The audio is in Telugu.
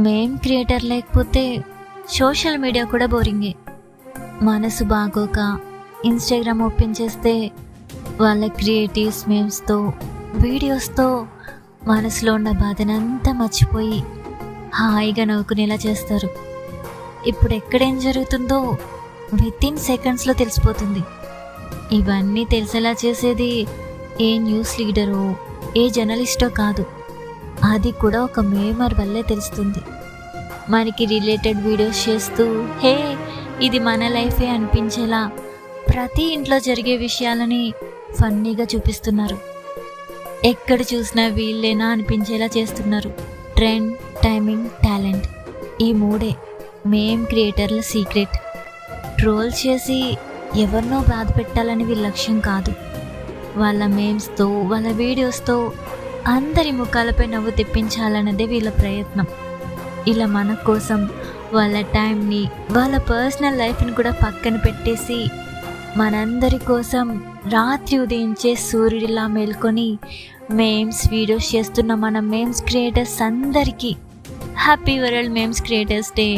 మేమ్ క్రియేటర్ లేకపోతే సోషల్ మీడియా కూడా బోరింగే. మనసు బాగోక ఇన్స్టాగ్రామ్ ఓపెన్ చేస్తే వాళ్ళ క్రియేటివ్స్ మేమ్స్తో వీడియోస్తో మనసులో ఉన్న బాధనంతా మర్చిపోయి హాయిగా నవ్వుకునేలా చేస్తారు. ఇప్పుడు ఎక్కడేం జరుగుతుందో వితిన్ సెకండ్స్లో తెలిసిపోతుంది. ఇవన్నీ తెలిసేలా చేసేది ఏ న్యూస్ లీడరో ఏ జర్నలిస్టో కాదు, అది కూడా ఒక మేమర్ వల్లే తెలుస్తుంది. మనకి రిలేటెడ్ వీడియోస్ చేస్తూ హే ఇది మన లైఫే అనిపించేలా ప్రతి ఇంట్లో జరిగే విషయాలని ఫన్నీగా చూపిస్తున్నారు. ఎక్కడ చూసినా వీళ్ళేనా అనిపించేలా చేస్తున్నారు. ట్రెండ్, టైమింగ్, టాలెంట్, ఈ మూడే మేమ్ క్రియేటర్ల సీక్రెట్. ట్రోల్ చేసి ఎవరినో బాధ పెట్టాలని వీళ్ళ లక్ష్యం కాదు. వాళ్ళ మేమ్స్తో వాళ్ళ వీడియోస్తో అందరి ముఖాలపై నవ్వు తెప్పించాలన్నదే వీళ్ళ ప్రయత్నం. ఇలా మన కోసం వాళ్ళ టైంని వాళ్ళ పర్సనల్ లైఫ్ని కూడా పక్కన పెట్టేసి మనందరి కోసం రాత్రి ఉదయించే సూర్యుడిలా మేల్కొని మేమ్స్ వీడియోస్ చేస్తున్న మన మేమ్స్ క్రియేటర్స్ అందరికీ happy world memes creators day.